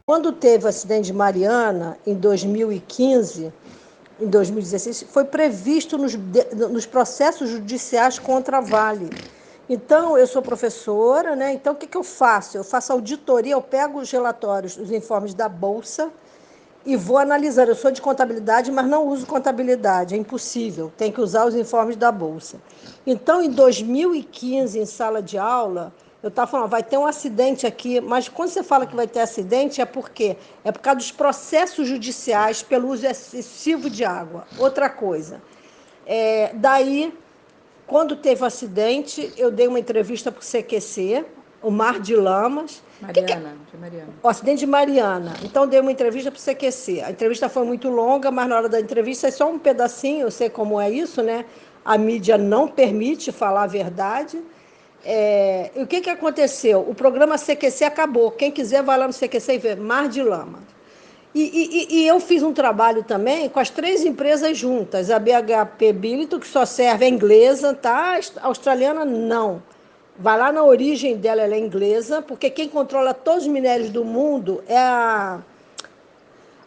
Quando teve o acidente de Mariana, em 2015, em 2016, foi previsto nos processos judiciais contra a Vale. Então, eu sou professora, né? Então, o que eu faço? Eu faço auditoria, eu pego os relatórios, os informes da Bolsa e vou analisar. Eu sou de contabilidade, mas não uso contabilidade, é impossível, tem que usar os informes da Bolsa. Então, em 2015, em sala de aula, eu estava falando, vai ter um acidente aqui, mas quando você fala que vai ter acidente, é por quê? É por causa dos processos judiciais pelo uso excessivo de água. Outra coisa, daí, quando teve o acidente, eu dei uma entrevista para o CQC, o Mar de Lamas. Mariana. O acidente de Mariana. Então, dei uma entrevista para o CQC. A entrevista foi muito longa, mas na hora da entrevista é só um pedacinho, eu sei como é isso, né? A mídia não permite falar a verdade. E o que aconteceu? O programa CQC acabou. Quem quiser vai lá no CQC e vê Mar de Lama. E eu fiz um trabalho também com as 3 empresas juntas. A BHP Billiton, que só serve a inglesa, tá? A australiana, não. Vai lá na origem dela, ela é inglesa, porque quem controla todos os minérios do mundo é a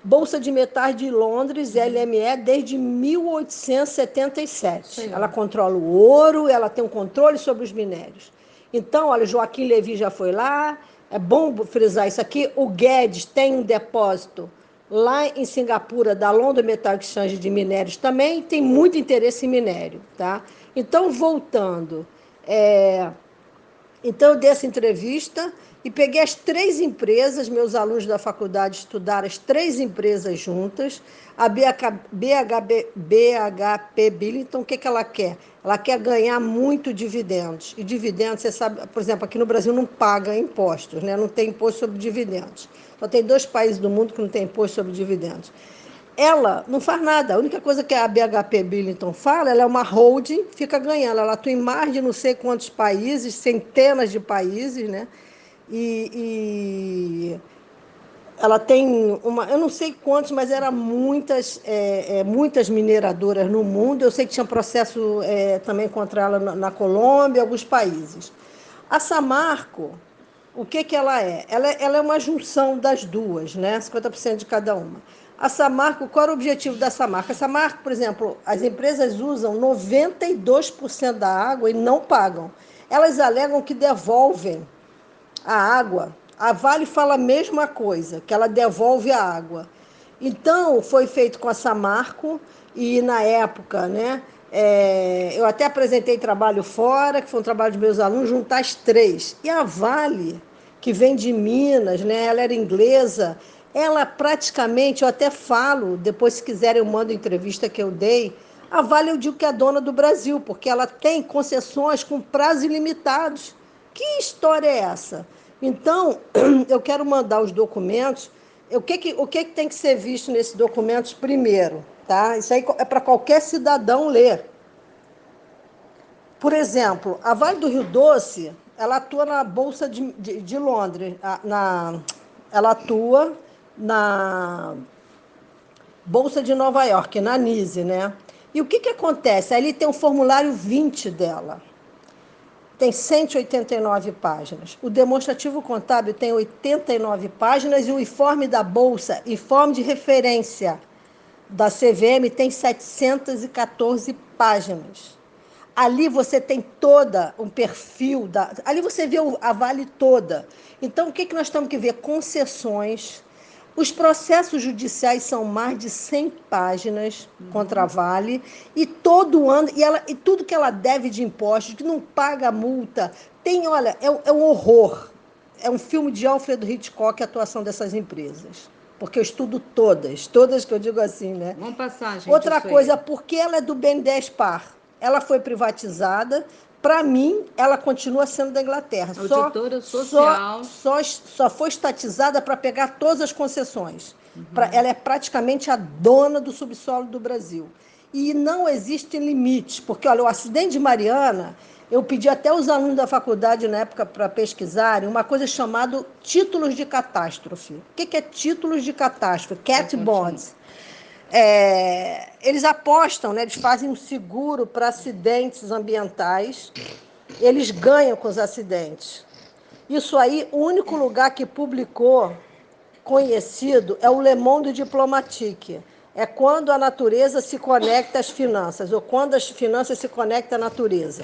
Bolsa de Metais de Londres, LME, desde 1877. Sei. Ela controla o ouro, ela tem um controle sobre os minérios. Então, olha, Joaquim Levy já foi lá, é bom frisar isso aqui. O Guedes tem um depósito lá em Singapura, da London Metal Exchange de minérios também, tem muito interesse em minério. Tá? Então, voltando, então, eu dei essa entrevista e peguei as 3 empresas, meus alunos da faculdade estudaram as 3 empresas juntas. A BHP Billiton, o que ela quer? Ela quer ganhar muito dividendos. E dividendos, você sabe, por exemplo, aqui no Brasil não paga impostos, né? Não tem imposto sobre dividendos. Só tem 2 países do mundo que não tem imposto sobre dividendos. Ela não faz nada. A única coisa que a BHP Billiton fala, ela é uma holding, fica ganhando. Ela atua em mais de não sei quantos países, centenas de países, né? E ela tem eu não sei quantos, mas eram muitas mineradoras no mundo. Eu sei que tinha processo também contra ela na Colômbia, alguns países. A Samarco, o que ela é? Ela é uma junção das duas, né? 50% de cada uma. A Samarco, qual era o objetivo da Samarco? A Samarco, por exemplo, as empresas usam 92% da água e não pagam. Elas alegam que devolvem a água. A Vale fala a mesma coisa, que ela devolve a água. Então, foi feito com a Samarco e, na época, né, eu até apresentei trabalho fora, que foi um trabalho dos meus alunos, juntar as 3. E a Vale, que vem de Minas, né, ela era inglesa, ela praticamente, eu até falo, depois se quiserem eu mando a entrevista que eu dei, a Vale eu digo que é a dona do Brasil, porque ela tem concessões com prazos ilimitados. Que história é essa? Então, eu quero mandar os documentos. O que tem que ser visto nesses documentos primeiro? Tá? Isso aí é para qualquer cidadão ler. Por exemplo, a Vale do Rio Doce, ela atua na Bolsa de Londres. Ela atua na Bolsa de Nova York, na NYSE, né? E o que acontece? Ali tem o formulário 20 dela. Tem 189 páginas. O demonstrativo contábil tem 89 páginas e o informe da Bolsa, informe de referência da CVM, tem 714 páginas. Ali você tem toda um perfil, ali você vê a Vale toda. Então, o que nós temos que ver? Concessões. Os processos judiciais são mais de 100 páginas contra a Vale e todo ano, e tudo que ela deve de impostos, que não paga multa, olha, é um horror. É um filme de Alfred Hitchcock a atuação dessas empresas. Porque eu estudo todas que eu digo assim, né? Vamos passar, gente. Outra coisa, porque ela é do BNDES Par. Ela foi privatizada. Para mim, ela continua sendo da Inglaterra. Auditora social. Só foi estatizada para pegar todas as concessões. Ela é praticamente a dona do subsolo do Brasil. E não existe limite, porque, olha, o acidente de Mariana, eu pedi até os alunos da faculdade, na época, para pesquisarem uma coisa chamada títulos de catástrofe. O que é títulos de catástrofe? Cat bonds. Eles apostam, né, eles fazem um seguro para acidentes ambientais, eles ganham com os acidentes. Isso aí, o único lugar que publicou conhecido é o Le Monde Diplomatique. É quando a natureza se conecta às finanças, ou quando as finanças se conectam à natureza.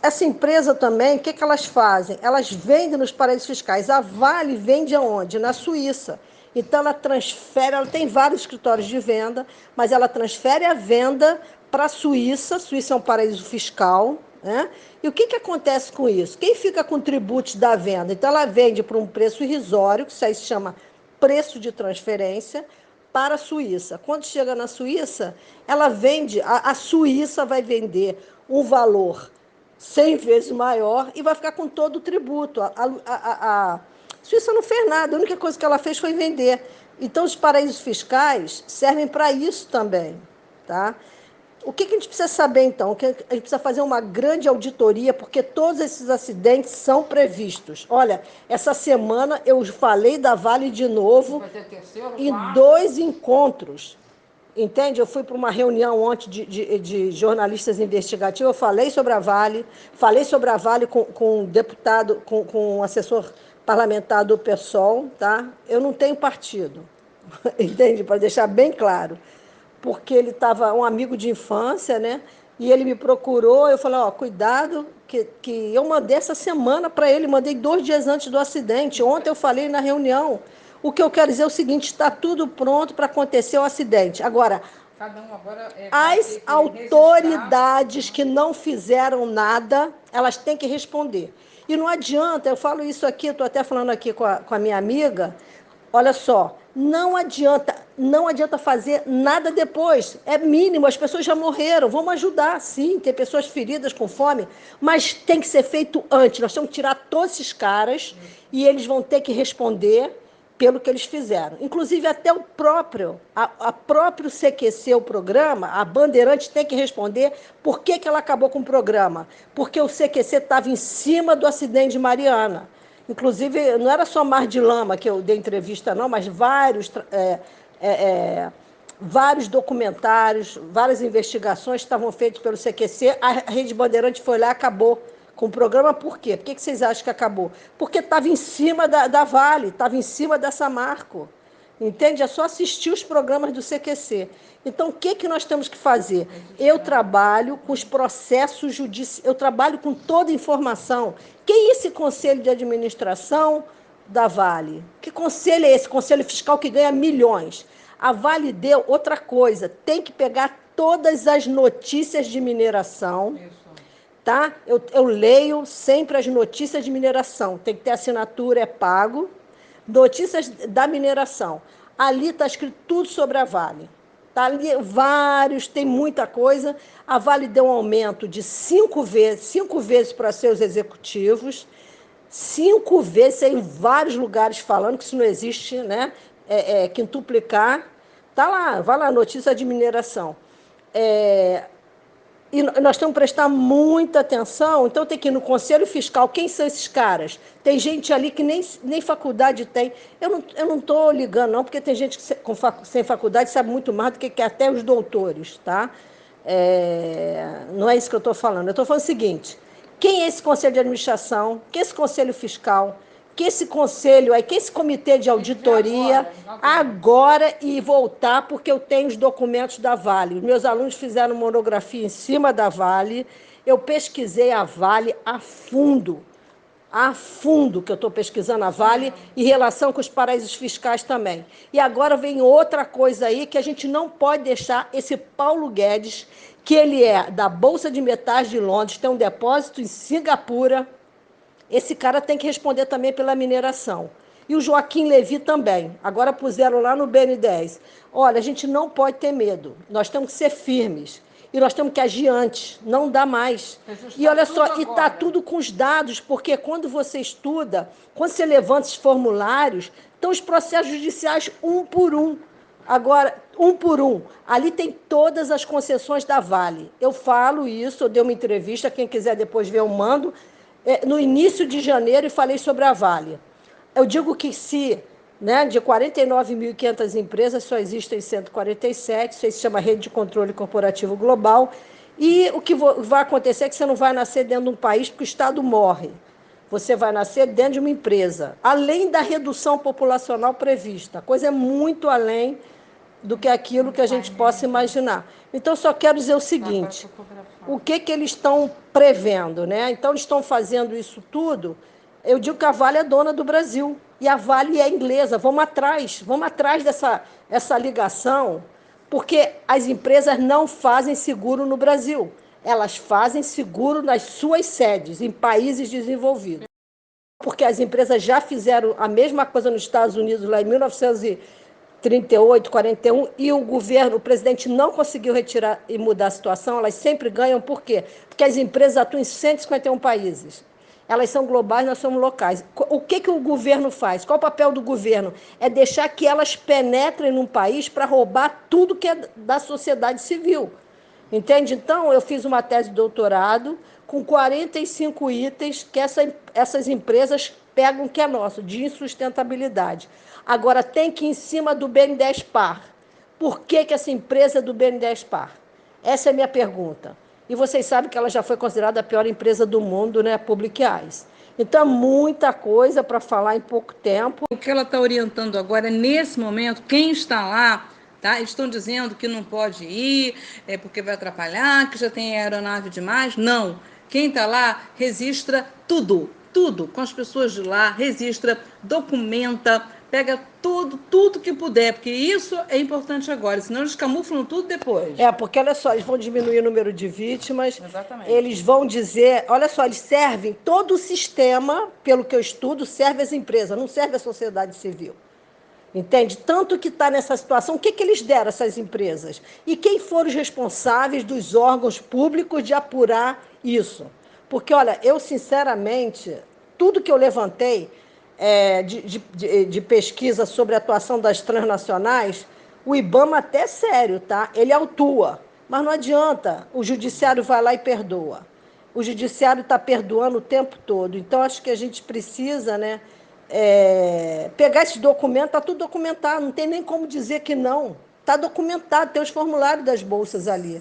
Essa empresa também, o que elas fazem? Elas vendem nos paraísos fiscais. A Vale vende aonde? Na Suíça. Então, ela transfere, ela tem vários escritórios de venda, mas ela transfere a venda para a Suíça. A Suíça é um paraíso fiscal, né? E o que acontece com isso? Quem fica com tributos da venda? Então, ela vende por um preço irrisório, que isso aí se chama preço de transferência, para a Suíça. Quando chega na Suíça, ela vende, a Suíça vai vender um valor 100 vezes maior e vai ficar com todo o tributo. A Suíça não fez nada, a única coisa que ela fez foi vender. Então, os paraísos fiscais servem para isso também. Tá? O que a gente precisa saber, então? Que a gente precisa fazer uma grande auditoria, porque todos esses acidentes são previstos. Olha, essa semana eu falei da Vale de novo em 2 encontros. Entende? Eu fui para uma reunião ontem de jornalistas investigativos, eu falei sobre a Vale com um deputado, com um assessor parlamentar do PSOL, tá? Eu não tenho partido, entende? Para deixar bem claro. Porque ele estava um amigo de infância, né? E ele me procurou, eu falei, cuidado, que eu mandei essa semana para ele, mandei 2 dias antes do acidente. Ontem eu falei na reunião. O que eu quero dizer é o seguinte, está tudo pronto para acontecer o acidente. Agora, as autoridades que não fizeram nada, elas têm que responder. E não adianta, eu falo isso aqui, estou até falando aqui com a minha amiga, olha só, não adianta fazer nada depois. É mínimo, as pessoas já morreram. Vamos ajudar, sim, tem pessoas feridas com fome, mas tem que ser feito antes. Nós temos que tirar todos esses caras e eles vão ter que responder pelo que eles fizeram. Inclusive, até o próprio CQC, o programa, a Bandeirante tem que responder por que ela acabou com o programa. Porque o CQC estava em cima do acidente de Mariana. Inclusive, não era só Mar de Lama que eu dei entrevista, não, mas vários documentários, várias investigações estavam feitas pelo CQC. A Rede Bandeirante foi lá e acabou com o programa. Por quê? Por que vocês acham que acabou? Porque estava em cima da Vale, estava em cima da Samarco. Entende? É só assistir os programas do CQC. Então, o que nós temos que fazer? Eu trabalho com os processos judiciais, eu trabalho com toda a informação. Quem é esse conselho de administração da Vale? Que conselho é esse? Conselho fiscal que ganha milhões. A Vale deu outra coisa, tem que pegar todas as notícias de mineração. Tá? Eu leio sempre as notícias de mineração, tem que ter assinatura, é pago. Notícias da mineração. Ali está escrito tudo sobre a Vale. Tá ali tem muita coisa. A Vale deu um aumento de 5 vezes para seus executivos, 5 vezes, em vários lugares falando que isso não existe, né? Quintuplicar. Tá lá, vai lá, notícia de mineração. E nós temos que prestar muita atenção, então tem que ir no Conselho Fiscal. Quem são esses caras? Tem gente ali que nem faculdade tem. Eu não estou ligando, não, porque tem gente que sem faculdade sabe muito mais do que até os doutores, tá? Não é isso que eu estou falando. Eu estou falando o seguinte, quem é esse Conselho de Administração? Quem é esse Conselho Fiscal? Que esse conselho aí, que esse comitê de auditoria agora e voltar, porque eu tenho os documentos da Vale. Os meus alunos fizeram monografia em cima da Vale, eu pesquisei a Vale a fundo que eu estou pesquisando a Vale, em relação com os paraísos fiscais também. E agora vem outra coisa aí, que a gente não pode deixar esse Paulo Guedes, que ele é da Bolsa de Metais de Londres, tem um depósito em Singapura. Esse cara tem que responder também pela mineração. E o Joaquim Levy também. Agora puseram lá no BN10. Olha, a gente não pode ter medo. Nós temos que ser firmes. E nós temos que agir antes. Não dá mais. E olha só, e está tudo com os dados, porque quando você estuda, quando você levanta esses formulários, estão os processos judiciais um por um. Agora, um por um. Ali tem todas as concessões da Vale. Eu falo isso, eu dei uma entrevista, quem quiser depois ver, eu mando. No início de janeiro, e falei sobre a Vale. Eu digo que de 49.500 empresas, só existem 147, isso aí se chama Rede de Controle Corporativo Global, e o que vai acontecer é que você não vai nascer dentro de um país porque o Estado morre. você vai nascer dentro de uma empresa, além da redução populacional prevista. A coisa é muito além do que aquilo que a gente possa imaginar. Então, só quero dizer o seguinte, o que eles estão prevendo, né? Então, eles estão fazendo isso tudo. Eu digo que a Vale é dona do Brasil, e a Vale é inglesa. Vamos atrás essa ligação, porque as empresas não fazem seguro no Brasil. Elas fazem seguro nas suas sedes, em países desenvolvidos. Porque as empresas já fizeram a mesma coisa nos Estados Unidos, lá em 1938, 41, e o governo, o presidente não conseguiu retirar e mudar a situação. Elas sempre ganham, por quê? Porque as empresas atuam em 151 países. Elas são globais, nós somos locais. O que o governo faz? Qual o papel do governo? É deixar que elas penetrem num país para roubar tudo que é da sociedade civil. Entende? Então, eu fiz uma tese de doutorado com 45 itens que essas empresas pegam, que é nosso, de insustentabilidade. Agora, tem que ir em cima do BNDES-Par. Por que essa empresa é do BNDES-Par? Essa é a minha pergunta. E vocês sabem que ela já foi considerada a pior empresa do mundo, né? Public Eyes. Então, muita coisa para falar em pouco tempo. O que ela está orientando agora, nesse momento, quem está lá, tá? Eles estão dizendo que não pode ir, porque vai atrapalhar, que já tem aeronave demais. Não. Quem está lá registra tudo, com as pessoas de lá, registra, documenta, pega tudo que puder, porque isso é importante agora, senão eles camuflam tudo depois. Porque olha só, eles vão diminuir o número de vítimas. Exatamente. Eles vão dizer, olha só, eles servem, todo o sistema, pelo que eu estudo, serve às empresas, não serve à sociedade civil. Entende? Tanto que está nessa situação, o que eles deram a essas empresas? E quem foram os responsáveis dos órgãos públicos de apurar isso? Porque, olha, eu, sinceramente, tudo que eu levantei de pesquisa sobre a atuação das transnacionais, o IBAMA até é sério, tá? Ele autua, mas não adianta, o judiciário vai lá e perdoa. O judiciário está perdoando o tempo todo. Então, acho que a gente precisa, né, pegar esse documento, está tudo documentado, não tem nem como dizer que não. Está documentado, tem os formulários das bolsas ali.